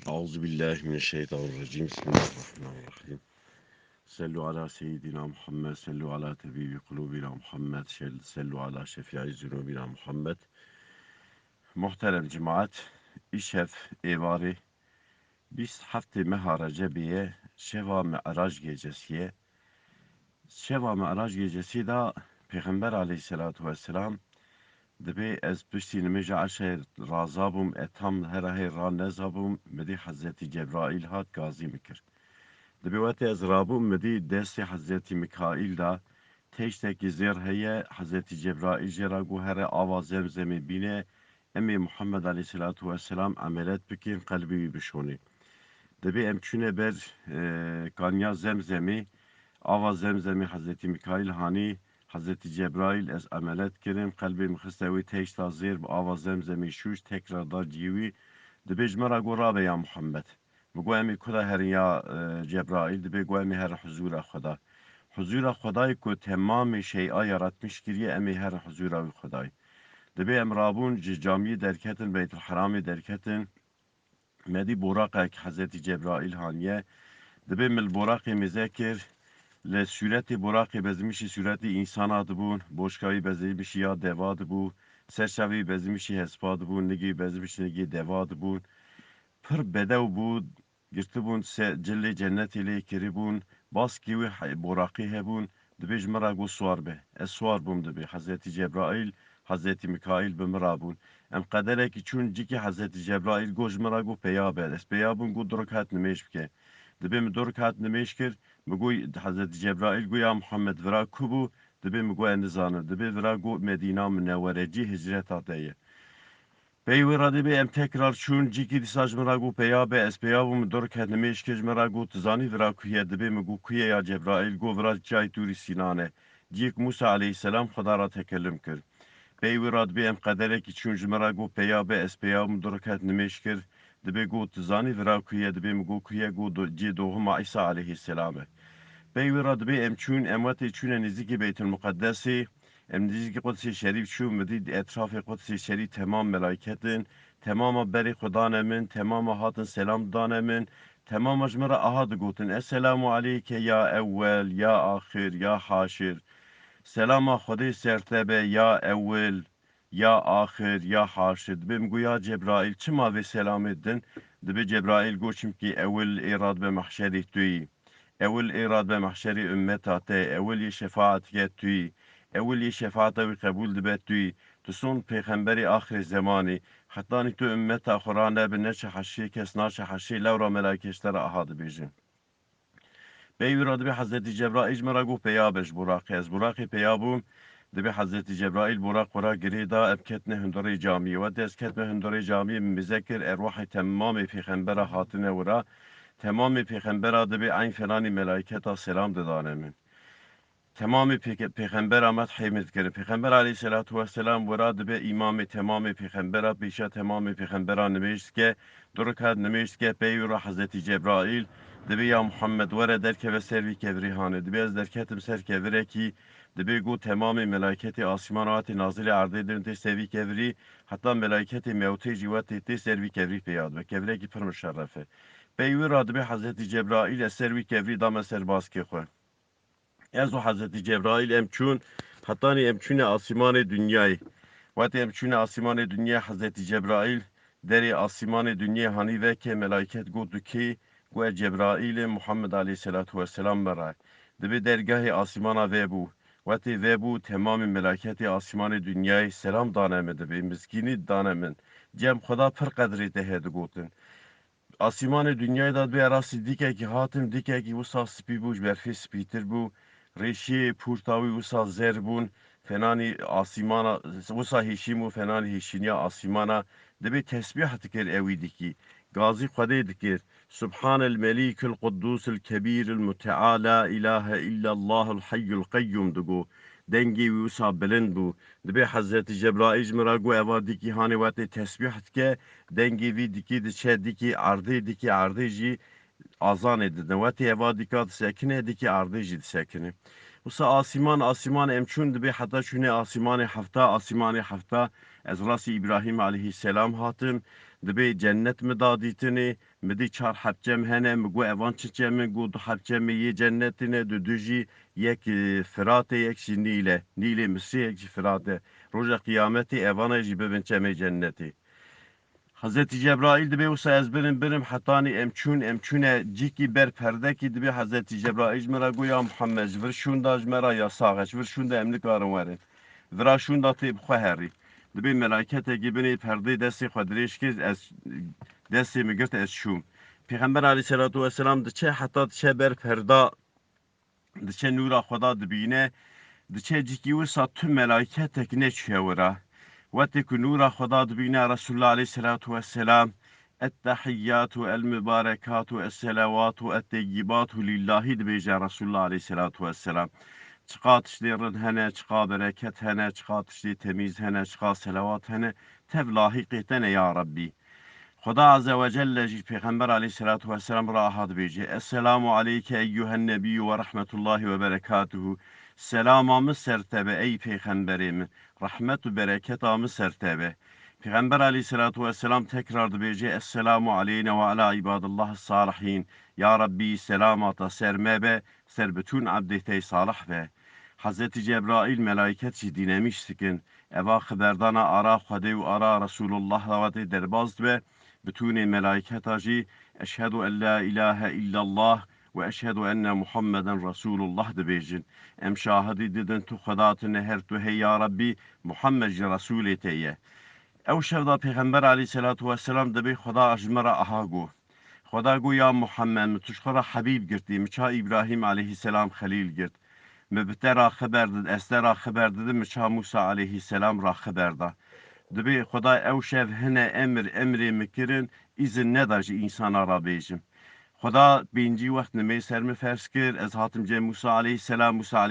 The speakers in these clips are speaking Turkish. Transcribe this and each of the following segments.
Euzubillahimineşşeytanirracim. Bismillahirrahmanirrahim. Sallu ala seyyidina Muhammed, sallu ala tebibi kulubina Muhammed, sallu ala şefi'i zunubina Muhammed. Muhterem cemaat, işef evari, biz hafte meha Recebiye, Şeva Me'rac gecesiye. Şeva Me'rac gecesi da Peygamber aleyhissalatu vesselam dibe ez piştî nimêja eşê raza bûm etam herahê ra nezabûm midî Hazreti Cebrail hat gazî mikir. Dibe wetê ez rabûm midî destê Hazreti Mikail da tiştekî zêr heye Hazreti Cebrail jê ra got here ava zemzemê bîne em ê Muhammed aleyhissalatu vesselam emelet bikin qelbê wî bişonî. Dibe em çûne ber kanya zemzemê ava zemzemê Hazreti Mikail hanî Hazreti Cebrail ez emelet kirim qelbê xiste wê têşta zêr bi ava zemzemê şûş tekrar da cîwî dibe ji me ra got rabe ya Muhammed. Bi got em ê kuda herin ya Cebrail dibe got em ê herin huzûra Xweda. Huzûra Xwedayê ku temamê şey'a yaratmış kiriye em ê herin huzûra wî Xwedayê. Dibe em rabûn ji camiyê derketin Beytulheramê derketin medî boraqek Hazreti Cebrail haniye dibe mil boraqê mêze kir le sureti boraqê bezmişî sureti insana dibûn, boşkayî bezmişî ya deva dibû, serşavî bezmişî hespa dibûn, nigî bezmişî nigî deva dibûn. Pir bedew bû, girtibûn cilê cennetê lê kiribûn, baskî wî boraqî hebûn, dibe ji me ra got swar be. Ez swar bûm dibe. Hazreti Cebrail, Hazreti Mikail bi me ra bûn. Em qederekî çûn cikî Hazreti Cebrail got ji me ra got peya be. Ez peya bûm got du rekat nimêj bike. Dibe min du rekat nimêj kir, mi got Hazreti Cebrail got ya Muhammed vira ku bû? Dibe mi got ez nizanim. Dibe vira got Medîna Münewwere cî hicreta te ye. Peyvê ra dibe em tekrar çûn cikî dîsa ji min ra got peya be ez peya bûm du rekat nimêj kir ji me ra got tu zanî vira ku ye dibe mi got ku ye ya Cebrail got vira çay Tûrî Sînan e. Cîyek Musa aleyhisselam Xweda ra tekellim kir. Peyvê ra dibe em qederekî çûn ji me ra got peya be ez peya bûm du rekat nimêj kir dibe got tu zanî vira ku ye dibe mi got ku ye got cî doğuma İsa aleyhisselam e. Peyvê ra dibe em çûn em wetê çûne nêzîkî Beytülmuqeddesê em nêzîkî Qudsê şerîf çûn midî etrafê Qudsê şerîf temam melaiketin temama berê Xwedane min temama hatin selam dane min temama ji min re aha digotin Esselamu aleyke ya ewwel ya axir ya haşir selama Xwedê ser te be ya ewwel ya axir ya haşir dibe min got ya Cebrail çima vê selamê din dibe Cebrail got çimkî ewwel ê radibe mehşerê tu yî اول ایراد به محشر امت اول یه شفاعت که توی اول یه شفاعت و قبول دبت توی تو سون پیغمبری آخر زمانی حتی تو امت آخرانه به نشه حشی کس نشه حشی لورا ملاکشتر احاد بیجن بیوراد به حضرت جبرائیل مرا گو پیابش براقی از براقی پیابوم دبی حضرت جبرائیل براق برا گریدا ابکتنه هندوری جامی و دست کتنه هندوری جامی مذکر ارواح تمام پیغمبر حاطنه ورا تمام پیغمبر دبی عین فلانی ملائکتا سلام دادانمین تمام پیغمبر آمد حمد کرد پیغمبر علیه الصلاة و السلام وراد به امام تمام پیغمبر پیش تمام پیغمبران نمیشت که درکت نمیشت که پیور حضرت جبرائیل دبی یا محمد ورد در که و سروی کبریهانه دبی از درکتم سر کبره کی دبی گو تمام ملائکت آسمانات نازل عرضه درن تی سروی کبری حتی ملائکت موتی جوات تی سروی کبری پیاد و کبره کی پر مشرفه پیور دبی حضرت جبرائیل سروی کبری دام سر باز کی خو از Hazreti Cebrail emçun hatani emçune asiman dünyayı. Vati emçune asiman dünya Hazreti Cebrail deri asiman dünya hani ve ke melaiket godu ki gu Cebrail Muhammed aleyhissalatu vesselam meray. Dibi dergahı asimana ve bu. Vati ve bu tamamı melaketi asiman dünyayı selam danemedi be miskini danemin. Cem Xuda pir qadri de hedi gotin. Asiman dünyayı da bir arası dike ki hatim dike ki usa spi buj berfi spiter bu. Reşi purtavi usa zerbun fenani asimana usa hişimu fenani hişinya asimana debi tesbih dikir evidiki gazi qade dikir Subhanel melikul kuddusül kebirül müteala la ilahe illallahul hayyul kayyum dugu dengi usa belen bu debi Hazreti Cebrail miragu evadiki hani vate tesbih dike dengi vidiki de diki ardı ji azan edildi. Vati evadikat sekine diki ardıcı sekine. Usa asiman emçun dibi hatta şune asiman hafta ez rasi İbrahim aleyhisselam hatım دبی جنت مدادیتنی مدی چار حبچم هنه مگو اوان چچم گو دو حبچم یه جنتینه دو دوجی یک فراته یک شی نیله مسی یک شی فراته روز قیامتی اوانه جی ببین چمه جنتی Hazreti Cebrail dibe usa ez birim hatani emçune ciki ber perde ki dibe Hazreti Cebrail jmera goya Muhammed jvir şunda jmera yasağı jvir şunda emlik arın verin vira şunda tib xwe herî dibe melakete gibini perde desti xwe dirêjkir ez destê min girt ez şûm Peygamber aleyhissalatu vesselam diçe heta diçe ber perda diçe nûra Xweda dibîne diçe cikî wisa tüm melaiketek neçûye wira وقتی که نور خدا دبینه رسول الله علیه الصلاة والسلام التحیات المبارکات الصلوات الطیبات لله دبیجه رسول الله علیه الصلاة والسلام چقا تشلیرن هنه چقا برکت هنه چقا تشلی تمیز هنه چقا صلوات هنه تب لاحقیتنه یا ربی خدا عز و جل جی پیغمبر علیه الصلاة والسلام را احاد بیجه السلام علیک ایها النبی و رحمت الله و برکاته selamımı sertebe ey peygamberim rahmet ve bereketımı sertebe Peygamber aleyhissalatu vesselam tekrardı bece esselamu aleyne ve ala ibadallah salihin ya Rabbi selamata sermebe ser bütün abdete salih ve Hazreti Cebrail melaiket dinlemiştikin eva haberdana ara xwedê û ara Resulullah rawatê derbaz ve bütün melaiket jî eşhedü en la ilahe illallah ve eşhedü enne Muhammeden Resulullah dibêjin em şahidî didin tu xwedatine her tu hey ya Rabbi Muhammed ji Resulê te ye ew şevda Peygamber aleyhissalatu vesselam dibê xweda ji me re aha got xweda got ya Muhammed min tu ji xwe re hebîb girtî min ça İbrahîm aleyhisselam xelîl girt me bi te re xeber did ez te re xeber didim min ça Musa aleyhisselam re xeber da dibê xweda ew şev hine emrê min kirin îzin neda ji însana re bêjim خدا بینجی وقت نمی سرم فرض کرد از حاتم جه موسی علیه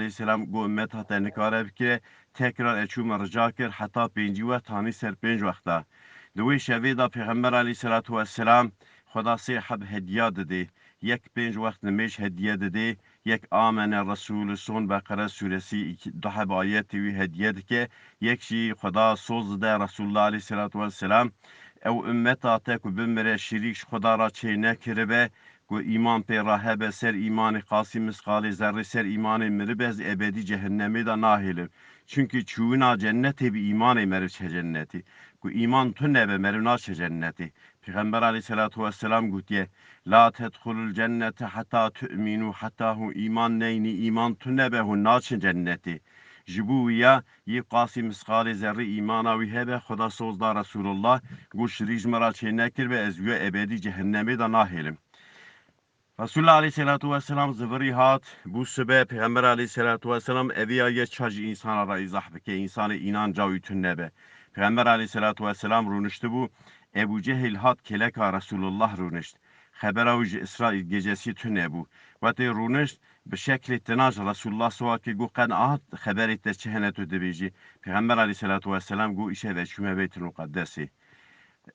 السلام گو امت حتی نکاره بکره تکرار اچوم رجا کرد حتی بینجی وقت هانی سر پنج وقتا دوی شوی دا پیغمبر علیه السلام خدا سی حب هدیه داده یک پنج وقت نمیش هدیه داده یک آمن رسول سون بقره سورسی دو حب آیت وی هدیه ده که یک شی خدا سوز ده رسول الله علیه السلام او امت آتا که بمره شریک خدا را چه نکره و ایمان پیراه به سر ایمان قاسی مسقال ذره سر ایمان مربز ابدی cehennemi de nahilim. Çünkü çuğuna cenneti bir iman merv cenneti. Ku iman tunne be merv cenneti. Peygamber aleyhissalatu vesselam gutiye la tedhulul cennete hatta tu'minu hatta hu iman neyni iman tunne be hu naçın cenneti. Jibuya yi qasi misqali zerre imana ve hebe Xuda sozda Resulullah gu şiriş mera çenekir ve ezgü ebedi cehennemi de nahilim. Resulullah aleyhissalatu vesselam zıvırı hat bu sebe Peygamber aleyhissalatu vesselam eviya ye çaj insana ra izah beke insanı inanca ütün nebe. Peygamber aleyhissalatu vesselam runuştu bu Ebu Cehil hat keleka Resulullah runuşt. Habera uc İsrail gecesi tüne bu. Vati runuşt به شکل تناج رسول الله سوا که گو قناعت خبری تشهنه تو دبیجی پیغمبر علیه الصلاة والسلام گو ایشه و شومه بیت المقدسی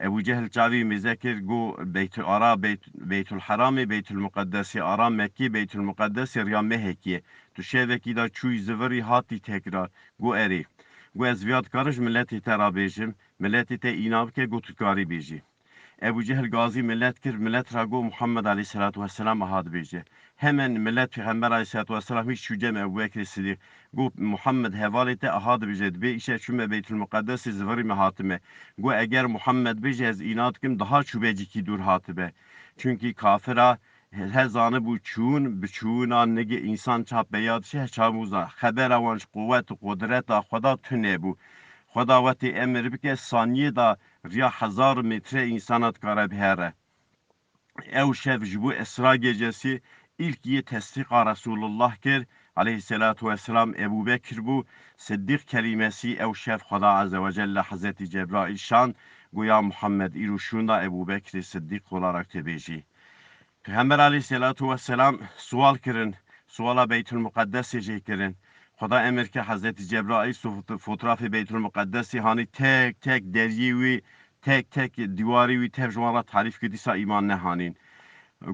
Ebu Cehil çavi mezekir go Beytül Ara Beytül Harami Beytül Mukaddesi Ara Mekki Beytül Mukaddesi Riya Meheki tu şeveki da çuy zıvırı hati tekrar go eri go ez viyat karış milleti terabejim milleti te inav ke go tukari beji Ebu Cehil gazi millet kir millet rago Muhammed Aleyhisselatü Vesselam ahad beji hemen millet Peygamber Aleyhisselatü Vesselam hiç şücem Ebu Bekir Siddiq go Muhammed hevalete ahad beji be işe şüme Beytül Mukaddesi zıvırı mehatime Go eğer Muhammed bece ez inat kim daha çubeci ki dur hatibe. Çünkü kafira hezanı bu çuğun biçuğuna nege insan çap beyad şeh çamuza haber avanç kuvvet kudret da Xuda tüne bu. Xuda vati emir bike saniye da riya 1000 metre insanat kare bhere. Ev şev bu Esra gecesi ilk ye tesdika Resulullah kir aleyhissalatu vesselam Ebu Bekir bu Siddiq kelimesi ev şev Xuda azze ve celle Hazreti Cebrail şan goya Muhammed iruşunda Ebu Bekir Siddiq olarak tebeji. Peygamber aleyhissalatu vesselam sual kirin suala Beytül Mukaddesi kirin Xuda emir ki Hazreti Cebrail fotoğrafı Beytül Mukaddesi hani tek tek deryivi tek tek divari ve tercümanla tarif gidisa iman nehanin.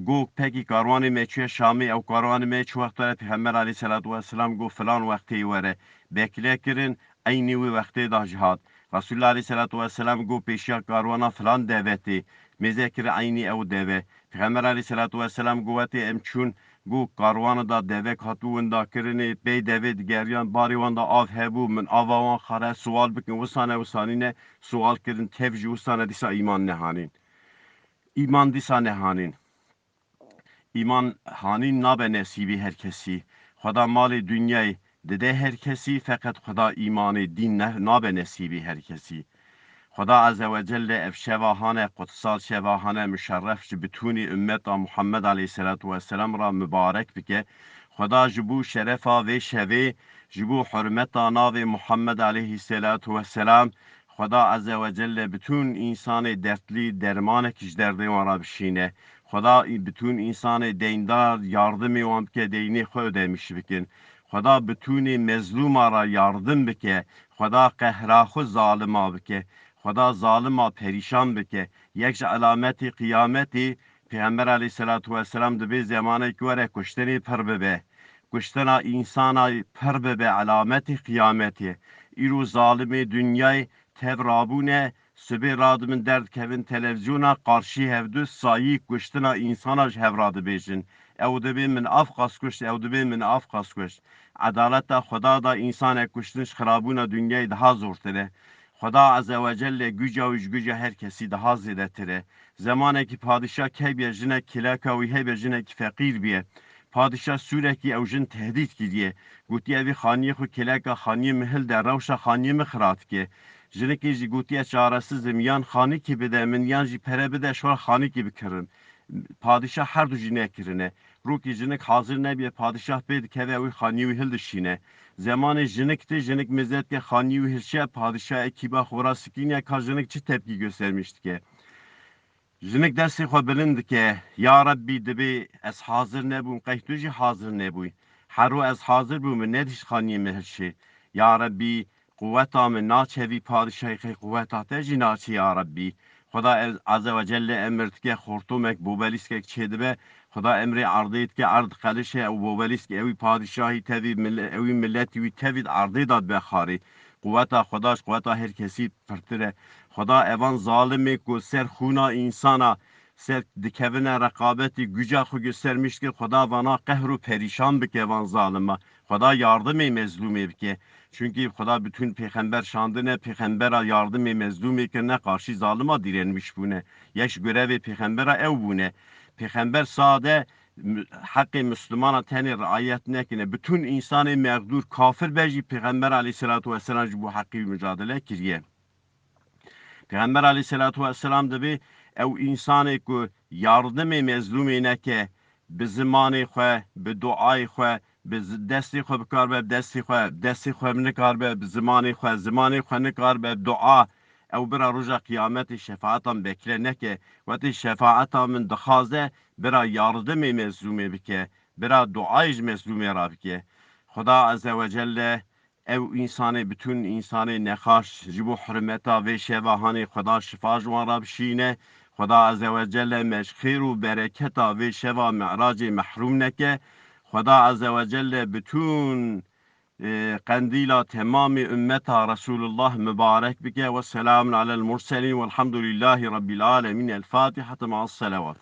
گو پکی کاروانی میچوی شامی او کاروانی میچ وقت داره پیغمبر علیه الصلاة والسلام گو فلان وقتی وره بکله کرن اینی وی وقتی دا جهاد Resulullah Aleyhisselatü Vesselam go peşiya karwana falan deveti. Mezekir aynı ev deve. Peygamber Aleyhisselatü Vesselam goveti emçun go karwana da devek hatuun da kirini bey devet geryan bari wanda av hebu min avawan khara sual bikin vsanine sual kirin tevji vsane disa iman nehanin. İman disa nehanin. İman hanin nabe nesibi herkesi. Xuda mali dünyayı dede herkesi fakat Xuda imanı din nabe nesibi herkesi. Xuda Azze ve Celle ev şevahane kutsal şevahane müşerref bütuni ümmeta Muhammed Aleyhisselatu Vesselam ra mübarek bike. Xuda jibu şerefa ve şevi jibu hürmeta navi Muhammed Aleyhisselatu Vesselam Xuda Azze ve Celle bütün insanı dertli dermanek ijderde vara bişine. Xuda bütün insanı deyndar yardımı vam ke deyni xwe ödemiş bikin. Xuda bütün mezluma ra yardım bike. Xuda qehra xwe zalima bike. Xuda zalima perişan bike. Yek ji alameti kıyameti Peygamber Aleyhisselatu Vesselam dibe zamanı ki were kuşteni per bibe. Kuştena insana per bibe alameti kıyameti. İru zalimi dünyayı tevrabune Sübê radibin derd kevin televizyona karşı hevdü sayı kuştina insana hevradı bêjin. Ew dibê min av qas kuşt, ew dibê min av qas kuşt. Adaleta Xuda da insanek kuştin xirabûna dünyayı daha zortir e. Xuda Azze ve Celle güca ve güca herkesi daha zêdetir e. Zamaneki padişah keybiye jinek kilaka wî hebe jinek fekîr biye. Padişah sûrekî ew jin tehdît kiriye. Gotiye vî xaniyê xwe kilaka xaniyê min hil de rewşa xaniyê min xiratike. Jinekê jî gotiye çaresizim yan xanîkî bide min yan jî pere bide şwar xanîkî bikirin. Padişah her du jî nekirine. Rokî jinek hazır nebiye padişah bê dikeve wî xaniyê wî hil dişîne. Zamanê jinik te jinik mezzetke xaniyê wî hirçe padişah ekîba xwe ra sikîniye ka jinik çi tepkî göstermiştike. Jinik destê xwe bilind dike. Ya Rabbi dibê ez hazır nebûm qeh tu jî hazır nebûyî. Hero ez hazır bûm min nedîş xaniyê me hirçe. Ya Rabbi قوتا من ناچوی پادشاهی خی قوتا تجی ناچی یا ربی خدا عز و جل امرت که خورتومک بوبلیس که چه دبه خدا امر عرضیت که عرض خلشه او بوبلیس که اوی پادشاهی توی اوی ملتی وی توی عرضی داد بخاری قوتا خداش قوتا هر کسی پرتره خدا اوان ظالمی که سر خونا انسانا سر دکوین رقابتی güca خو göstermiş ki خدا وانا قهر و perişan bike van zalime خدا yardım mezlumi bike çünkü Xuda bütün peygamber şandine peygambera yardım mezlumi ki ne karşı zalıma direnmiş bune. Yeş görevi peygambera ev bune. Peygamber sade hakkı Müslümana teni riayet nekine bütün insanı mağdur kafir beji peygamber aleyhissalatu vesselam bu hakkı mücadele kiriye. Peygamber aleyhissalatu vesselam da bir ev insanı ki yardım mezlumi neke bi zamanı xwe bi duayı xwe bi destê xwe bikar be destê xwe nikar be bi zimanê xwe nikar be dua ew bira roja kıyametê şefaatan bekle neke wetê şefaata min dixwaze bira yardımê mezlûmê bike bira duayê ji mezlûmê ra bike Xuda Azze ve Celle ev insanê bütün insanê nexaş ji bo hurmeta vê şevahanê Xuda şifa ji wan ra bişîne Xuda Azze ve Celle meşxîr û bereketa vê şeva mi'racê mehrum neke Xuda Azze ve Celle bütün قنديلا تمام أمتها رسول الله مبارك بك والسلام على المرسلين والحمد لله رب العالمين الفاتحة مع الصلوات